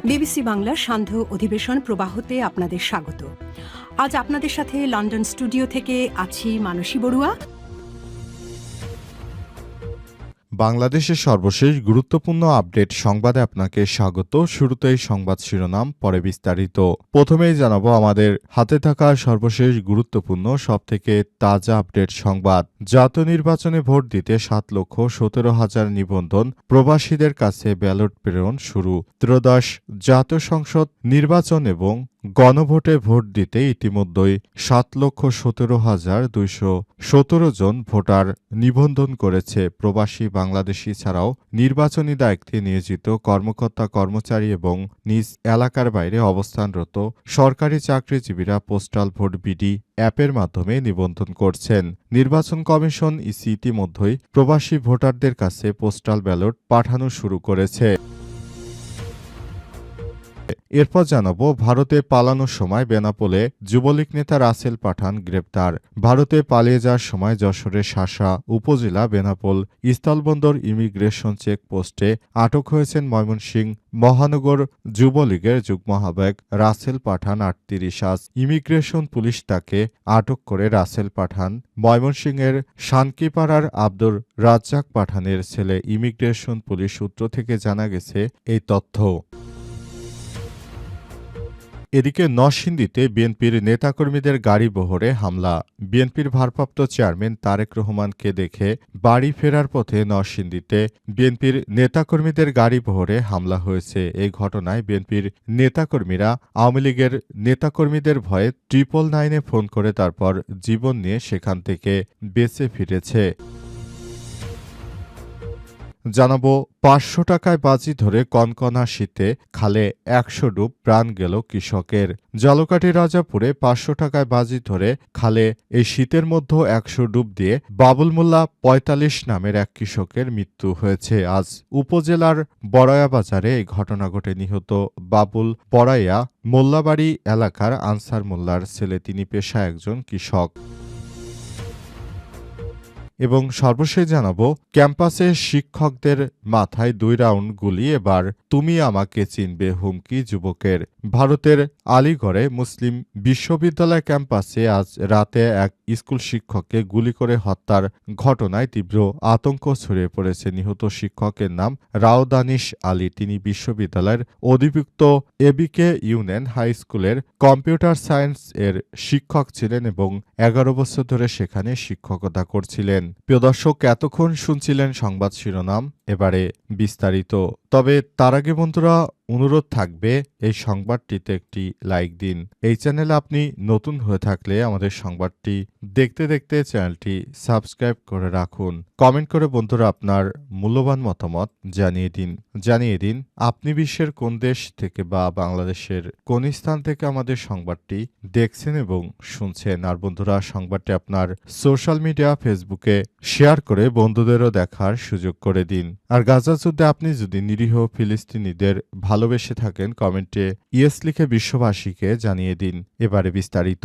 BBC বাংলার সান্ধ্য অধিবেশন প্রবাহতে আপনাদের স্বাগত। আজ আপনাদের সাথে লন্ডন স্টুডিও থেকে আছি মানসী বড়ুয়া। বাংলাদেশের সর্বশেষ গুরুত্বপূর্ণ আপডেট সংবাদে আপনাকে স্বাগত। শুরুতেই সংবাদ শিরোনাম, পরে বিস্তারিত। প্রথমেই জানাবো আমাদের হাতে থাকা সর্বশেষ গুরুত্বপূর্ণ সবথেকে তাজা আপডেট সংবাদ। জাতীয় নির্বাচনে ভোট দিতে 7,17,000 নিবন্ধন, প্রবাসীদের কাছে ব্যালট প্রেরণ শুরু। ত্রয়োদশ জাতীয় সংসদ নির্বাচন এবং গণভোটে ভোট দিতে ইতিমধ্যেই 7,17,217 জন ভোটার নিবন্ধন করেছে। প্রবাসী বাংলাদেশি ছাড়াও নির্বাচনী দায়িত্বে নিয়োজিত কর্মকর্তা কর্মচারী এবং নিজ এলাকার বাইরে অবস্থানরত সরকারি চাকরিজীবীরা পোস্টাল ভোট বিডি অ্যাপের মাধ্যমে নিবন্ধন করছেন। নির্বাচন কমিশন ইতিমধ্যেই প্রবাসী ভোটারদের কাছে পোস্টাল ব্যালট পাঠানো শুরু করেছে। এরপর জানাবো ভারতে পালানোর সময় বেনাপোলে যুবলীগ নেতা রাসেল পাঠান গ্রেপ্তার। ভারতে পালিয়ে যাওয়ার সময় যশোরের শাসা উপজেলা বেনাপোল স্থলবন্দর ইমিগ্রেশন চেকপোস্টে আটক হয়েছেন ময়মনসিংহ মহানগর যুবলীগের যুগ্ম আহ্বায়ক রাসেল পাঠান 38। আজ ইমিগ্রেশন পুলিশ তাকে আটক করে। রাসেল পাঠান ময়মনসিংহের শানকিপাড়ার আব্দুর রাজ্জাক পাঠানের ছেলে। ইমিগ্রেশন পুলিশ সূত্র থেকে জানা গেছে এই তথ্য। এদিকে নরসিংদীতে বিএনপির নেতাকর্মীদের গাড়ি বহরে হামলা। বিএনপির ভারপ্রাপ্ত চেয়ারম্যান তারেক রহমানকে দেখে বাড়ি ফেরার পথে নরসিংদীতে বিএনপির নেতাকর্মীদের গাড়ি বহরে হামলা হয়েছে। এই ঘটনায় বিএনপির নেতাকর্মীরা আওয়ামী লীগের নেতাকর্মীদের ভয়ে 999-এ ফোন করে তারপর জীবন নিয়ে সেখান থেকে বেঁচে ফিরেছে। জানাবো 500 টাকায় বাজি ধরে কনকনা শীতে খালে 100 ডুব, প্রাণ গেল কৃষকের। জলকাঠি রাজাপুরে 500 টাকায় বাজি ধরে খালে এই শীতের মধ্যে 100 ডুব দিয়ে বাবুল মোল্লা 45 নামের এক কৃষকের মৃত্যু হয়েছে। আজ উপজেলার বড়াইয়া বাজারে এই ঘটনা ঘটে। নিহত বাবুল বড়াইয়া মোল্লাবাড়ি এলাকার আনসার মোল্লার ছেলে। তিনি পেশায় একজন কৃষক। এবং সর্বশেষ জানাবো ক্যাম্পাসে শিক্ষকদের মাথায় 2 রাউন্ড গুলি, এবার তুমি আমাকে চিনবে হুমকি যুবকের। ভারতের আলিগড়ে মুসলিম বিশ্ববিদ্যালয় ক্যাম্পাসে আজ রাতে এক স্কুল শিক্ষককে গুলি করে হত্যার ঘটনায় তীব্র আতঙ্ক ছড়িয়ে পড়েছে। নিহত শিক্ষকের নাম রাওদানিশ আলী। তিনি বিশ্ববিদ্যালয়ের অধিভুক্ত এবিকে ইউনিয়ন হাই স্কুলের কম্পিউটার সায়েন্স এর শিক্ষক ছিলেন এবং 11 বছর ধরে সেখানে শিক্ষকতা করছিলেন। প্রিয় দর্শক, এতক্ষণ শুনছিলেন সংবাদ শিরোনাম, এবারে বিস্তারিত। তবে তার আগে বন্ধুরা অনুরোধ থাকবে এই সংবাদটিতে একটি লাইক দিন। এই চ্যানেলে আপনি নতুন হয়ে থাকলে আমাদের সংবাদটি দেখতে দেখতে চ্যানেলটি সাবস্ক্রাইব করে রাখুন। কমেন্ট করে বন্ধুরা আপনার মূল্যবান মতামত জানিয়ে দিন আপনি বিশ্বের কোন দেশ থেকে বা বাংলাদেশের কোন স্থান থেকে আমাদের সংবাদটি দেখছেন এবং শুনছেন। আর বন্ধুরা সংবাদটি আপনার সোশ্যাল মিডিয়া ফেসবুকে শেয়ার করে বন্ধুদেরও দেখার সুযোগ করে দিন। আর গাজা যুদ্ধে আপনি যদি নিরীহ ফিলিস্তিনিদের ভালোবেসে থাকেন কমেন্টে ইয়েস লিখে বিশ্ববাসীকে জানিয়ে দিন। এবারে বিস্তারিত।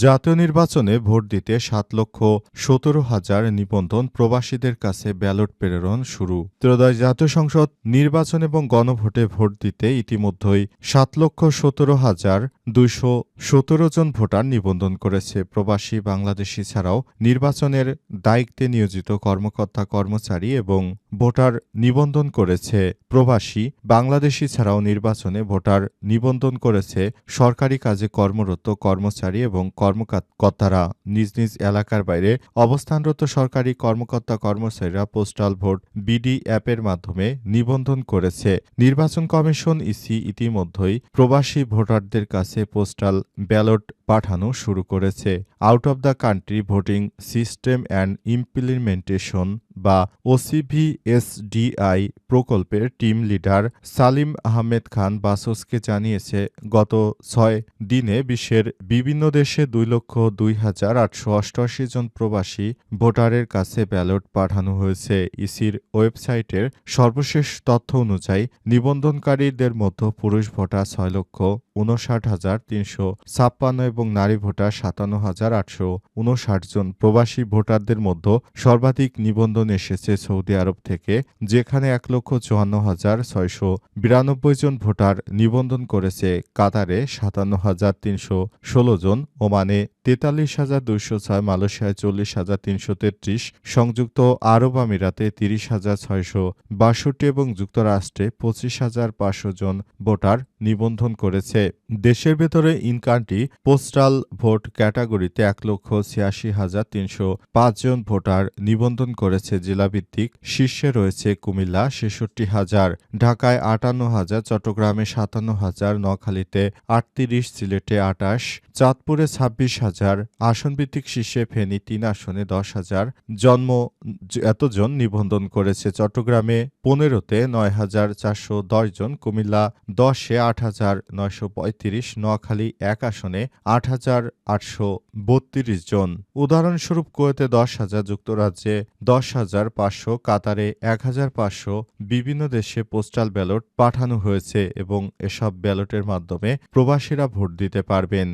জাতীয় নির্বাচনে ভোট দিতে 7,17,000 নিবন্ধন, প্রবাসীদের কাছে ব্যালট প্রেরণ শুরু। ত্রয়োদশ জাতীয় সংসদ নির্বাচন এবং গণভোটে ভোট দিতে ইতিমধ্যেই 7,17,217 জন ভোটার নিবন্ধন করেছে। প্রবাসী বাংলাদেশি ছাড়াও নির্বাচনের দায়িত্বে নিয়োজিত কর্মকর্তা কর্মচারী এবং ভোটার নিবন্ধন করেছে। প্রবাসী বাংলাদেশি ছাড়াও নির্বাচনে ভোটার নিবন্ধন করেছে সরকারি কাজে কর্মরত কর্মচারী এবং কর্মকর্তারা। নিজ নিজ এলাকার বাইরে অবস্থানরত সরকারি কর্মকর্তা কর্মচারীরা পোস্টাল ভোট বিডি অ্যাপের মাধ্যমে নিবন্ধন করেছে। নির্বাচন কমিশন ইতিমধ্যেই প্রবাসী ভোটারদের কাছে পোস্টাল ব্যালট পাঠানো শুরু করেছে। Out of the country voting system and implementation বা OCVSDI প্রকল্পের টিম লিডার সালিম আহমেদ খান বাসসকে জানিয়েছে, গত 6 দিনে বিশ্বের বিভিন্ন দেশে 2,02,888 জন প্রবাসী ভোটারের কাছে ব্যালট পাঠানো হয়েছে। ইসির ওয়েবসাইটের সর্বশেষ তথ্য অনুযায়ী নিবন্ধনকারীদের মধ্যে পুরুষ ভোটার 59,356 এবং নারী ভোটার 57,859 জন। প্রবাসী ভোটারদের মধ্যে সর্বাধিক নিবন্ধন এসেছে সৌদি আরব থেকে, যেখানে 1,54,692 জন ভোটার নিবন্ধন করেছে। কাতারে 57,316 জন, ওমানে 43,206, মালয়েশিয়ায় 40,333, সংযুক্ত আরব আমিরাতে 30,662 এবং যুক্তরাষ্ট্রে 25,500 জন ভোটার নিবন্ধন করেছে। দেশের ভেতরে ইনকান্ট্রি পোস্টাল ভোট ক্যাটাগরিতে 1,86,305 জন ভোটার নিবন্ধন করেছে। জেলাভিত্তিক শীর্ষে রয়েছে কুমিল্লা 66,000, ঢাকায় 58,000, চট্টগ্রামে 57,000, নোয়াখালীতে 38, সিলেটে 28, চাঁদপুরে 26,000, আসনভিত্তিক শীর্ষে ফেনী 3 আসনে 10,000 এতজন নিবন্ধন করেছে। চট্টগ্রামে 15-তে 9,410 জন, কুমিল্লা 10-এ 8,935, নোয়াখালী 1 আসনে 8,832 জন। উদাহরণস্বরূপ কুয়েতে 10,000, যুক্তরাজ্যে 10,500, কাতারে 1,500। বিভিন্ন দেশে পোস্টাল ব্যালট পাঠানো হয়েছে এবং এসব ব্যালটের মাধ্যমে প্রবাসীরা ভোট দিতে পারবেন।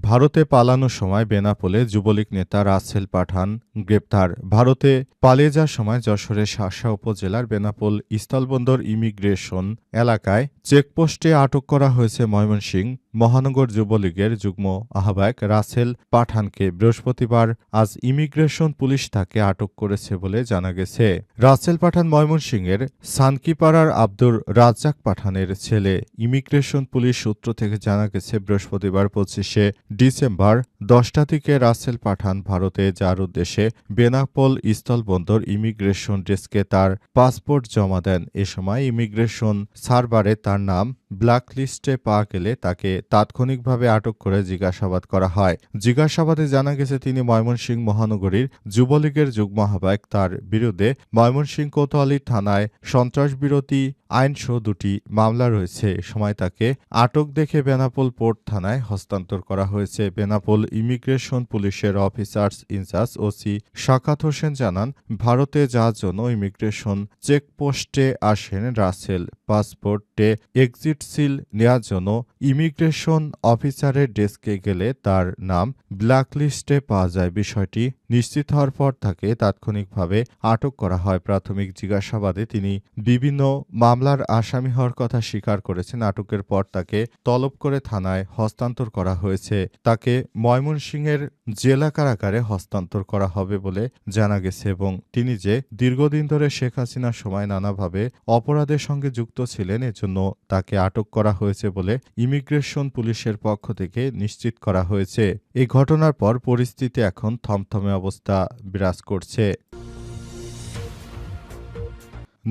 ভারতে পালানোর সময় বেনাপোলে যুবলীগ নেতা রাসেল পাঠান গ্রেপ্তার। ভারতে পালিয়ে যাওয়ার সময় যশোরের শাসা উপজেলার বেনাপোল স্থলবন্দর ইমিগ্রেশন এলাকায় চেকপোস্টে আটক করা হয়েছে ময়মনসিংহ মহানগর যুবলীগের যুগ্ম আহ্বায়ক রাসেল পাঠানকে। বৃহস্পতিবার আজ ইমিগ্রেশন পুলিশ তাকে আটক করেছে বলে জানা গেছে। রাসেল পাঠান ময়মনসিংহের সানকিপাড়ার আব্দুর রাজ্জাক পাঠানের ছেলে। ইমিগ্রেশন পুলিশ সূত্র থেকে জানা গেছে, বৃহস্পতিবার 25শে ডিসেম্বর 10টা থেকে রাসেল পাঠান ভারতে যাওয়ার উদ্দেশ্যে বেনাপোল স্থলবন্দর ইমিগ্রেশন ডেস্কে তার পাসপোর্ট জমা দেন। এ সময় ইমিগ্রেশন সার্ভারে তার নাম ব্ল্যাকলিস্টে পাওয়া গেলে তাকে তাৎক্ষণিকভাবে আটক করে জিজ্ঞাসাবাদ করা হয়। জিজ্ঞাসাবাদে জানা গেছে, তিনি ময়মনসিংহ মহানগরীর যুবলীগের যুগ্ম আহ্বায়ক। তার বিরুদ্ধে ময়মনসিংহ কোতোয়ালি থানায় সন্ত্রাসবিরোধী আইনসহ 2টি মামলা রয়েছে। এ সময় তাকে আটক দেখে বেনাপোল পোর্ট থানায় হস্তান্তর করা হয়েছে। বেনাপোল ইমিগ্রেশন পুলিশের officers in charge OC Shakat Hossain জানান, ভারতে যাওয়ার জন্য ইমিগ্রেশন চেকপোস্টে আসেন রাসেল। পাসপোর্টে এক্সিট সিল নেওয়ার জন্য ইমিগ্রেশন অফিসারের ডেস্কে গেলে তার নাম ব্ল্যাকলিস্টে পাওয়া যায়। বিষয়টি নিশ্চিত হওয়ার পর তাকে তাৎক্ষণিকভাবে আটক করা হয়। প্রাথমিক জিজ্ঞাসাবাদে তিনি বিভিন্ন মামলার আসামি হওয়ার কথা স্বীকার করেছেন। আটকের পর তাকে তলব করে থানায় হস্তান্তর করা হয়েছে। তাকে ময়মনসিংহের জেলা কারাগারে হস্তান্তর করা হবে বলে জানা গেছে এবং তিনি যে দীর্ঘদিন ধরে শেখ হাসিনার সময় নানাভাবে অপরাধের সঙ্গে যুক্ত ছিলেন, এজন্য তাকে আটক করা হয়েছে বলে ইমিগ্রেশন পুলিশের পক্ষ থেকে নিশ্চিত করা হয়েছে। এই ঘটনার পর পরিস্থিতি এখন থমথমে অবস্থা বিরাজ করছে।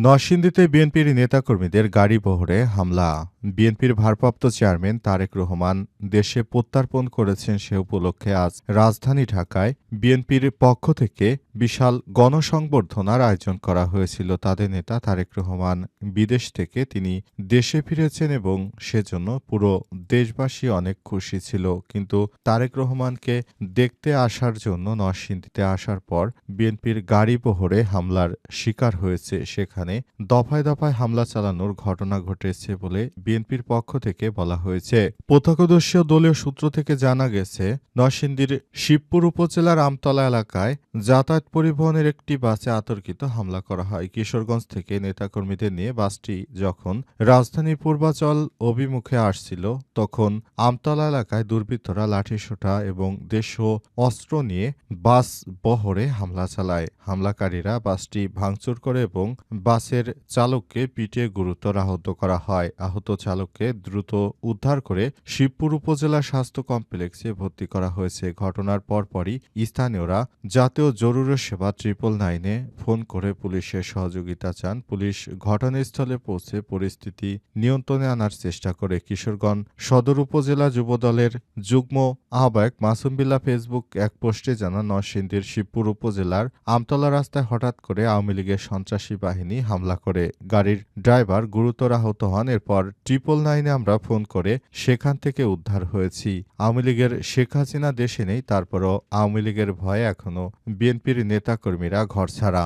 নরসিংদীতে বিএনপির নেতাকর্মীদের গাড়িবহরে হামলা। বিএনপির ভারপ্রাপ্ত চেয়ারম্যান তারেক রহমান দেশে প্রত্যার্পণ করেছেন। সে উপলক্ষে আজ রাজধানী ঢাকায় বিএনপির পক্ষ থেকে বিশাল গণসংবর্ধনার আয়োজন করা হয়েছিল। তাদের নেতা তারেক রহমান বিদেশ থেকে তিনি দেশে ফিরেছেন এবং সেজন্য পুরো দেশবাসী অনেক খুশি ছিল। কিন্তু তারেক রহমানকে দেখতে আসার জন্য নরসিংদীতে আসার পর বিএনপির গাড়িবহরে হামলার শিকার হয়েছে। সেখানে দফায় দফায় হামলা চালানোর ঘটনা ঘটেছে বলে বিএনপির পক্ষ থেকে বলা হয়েছে। প্রত্যক্ষদর্শী দলীয় সূত্র থেকে জানা গেছে, নরসিংদীর শিবপুর উপজেলার আমতলা এলাকায় যাতায়াত পরিবহনের একটি বাসে অতর্কিত হামলা করা হয়। কিশোরগঞ্জ থেকে নেতাকর্মীদের নিয়ে বাসটি যখন রাজধানীর পূর্বাচল অভিমুখে আসছিল, তখন আমতলা এলাকায় দুর্বৃত্তরা লাঠিসোঁটা এবং দেশীয় অস্ত্র নিয়ে বাস বহরে হামলা চালায়। হামলাকারীরা বাসটি ভাঙচুর করে এবং বাসের চালককে পিটিয়ে গুরুতর আহত করা হয়। আহত চালককে দ্রুত উদ্ধার করে শিবপুর উপজেলা স্বাস্থ্য কমপ্লেক্সে ভর্তি করা হয়েছে। ঘটনার পরপরই স্থানীয়রা জাতীয় জরুরি সেবা 999-এ ফোন করে পুলিশের সহযোগিতা চান। পুলিশ ঘটনাস্থলে পৌঁছে পরিস্থিতি নিয়ন্ত্রণে আনার চেষ্টা করে। কিশোরগঞ্জ সদর উপজেলা যুবদলের যুগ্ম আহ্বায়ক মাসুম বিল্লাহ ফেসবুক এক পোস্টে জানান, নরসিংদীর শিবপুর উপজেলার আমতলা রাস্তায় হঠাৎ করে আওয়ামী লীগের সন্ত্রাসী বাহিনী হামলা করে। গাড়ির ড্রাইভার গুরুতর আহত হন। এরপর 999-এ আমরা ফোন করে সেখান থেকে উদ্ধার হয়েছি। আওয়ামী লীগের শেখ হাসিনা দেশে নেই, তারপরও আওয়ামী লীগের ভয়ে এখনো বিএনপির নেতাকর্মীরা ঘরছাড়া।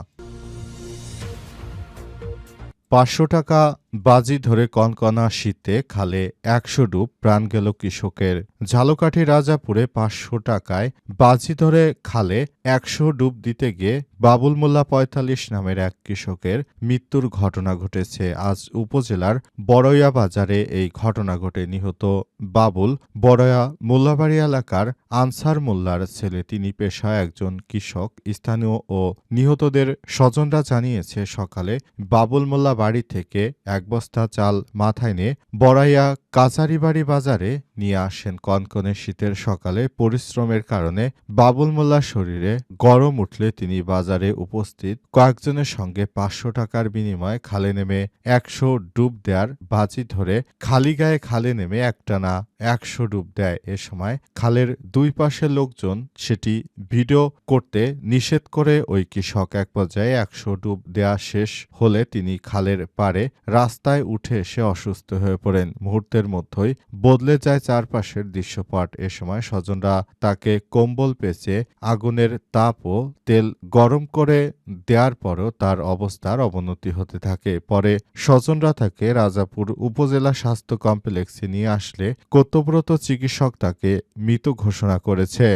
500 টাকা বাজি ধরে কনকনা শীতে খালে ১০০ ডুব, প্রাণ গেল কৃষকের। ঝালকাঠি রাজাপুরে ৫০০ টাকায় বাজি ধরে খালে ১০০ ডুব দিতে গিয়ে বাবুল মোল্লা ৪৫ নামের এক কৃষকের মৃত্যুর ঘটনা ঘটেছে। আজ উপজেলার বড়ইয়া বাজারে এই ঘটনা ঘটে। নিহত বাবুল বড়ইয়া মোল্লাবাড়ি এলাকার আনসার মোল্লার ছেলে। তিনি পেশায় একজন কৃষক। স্থানীয় ও নিহতদের স্বজনরা জানিয়েছে, সকালে বাবুল মোল্লা বাড়ি থেকে এক বস্তা চাল মাথায় নিয়ে বড়াইয়া কাচারিবাড়ি বাজারে নিয়ে আসেন। কনকনে শীতের সকালে পরিশ্রমের কারণে বাবুল মোল্লার শরীরে গরম উঠলে তিনি বাজারে উপস্থিত কয়েকজনের সঙ্গে ৫০০ টাকার বিনিময়ে খালে নেমে ১০০ ডুব দেওয়ার বাজি ধরে খালি গায়ে খালে নেমে একটানা ১০০ ডুব দেয়। এ সময় খালের দুই পাশের লোকজন সেটি ভিডিও করতে নিষেধ করে ওই কৃষক। এক পর্যায়ে ১০০ ডুব দেয়া শেষ হলে তিনি খালের পাড়ে রাস্তায় উঠে এসে অসুস্থ হয়ে পড়েন। মুহূর্তের মধ্যেই বদলে যায় চারপাশের দৃশ্যপট। এ সময় স্বজনরা তাকে কম্বল পেঁচে আগুনের তাপ ও তেল গরম করে দেওয়ার পরও তার অবস্থার অবনতি হতে থাকে। পরে স্বজনরা তাকে রাজাপুর উপজেলা স্বাস্থ্য কমপ্লেক্সে নিয়ে আসলে কর্তব্যরত চিকিৎসক তাকে মৃত ঘোষণা করেছে।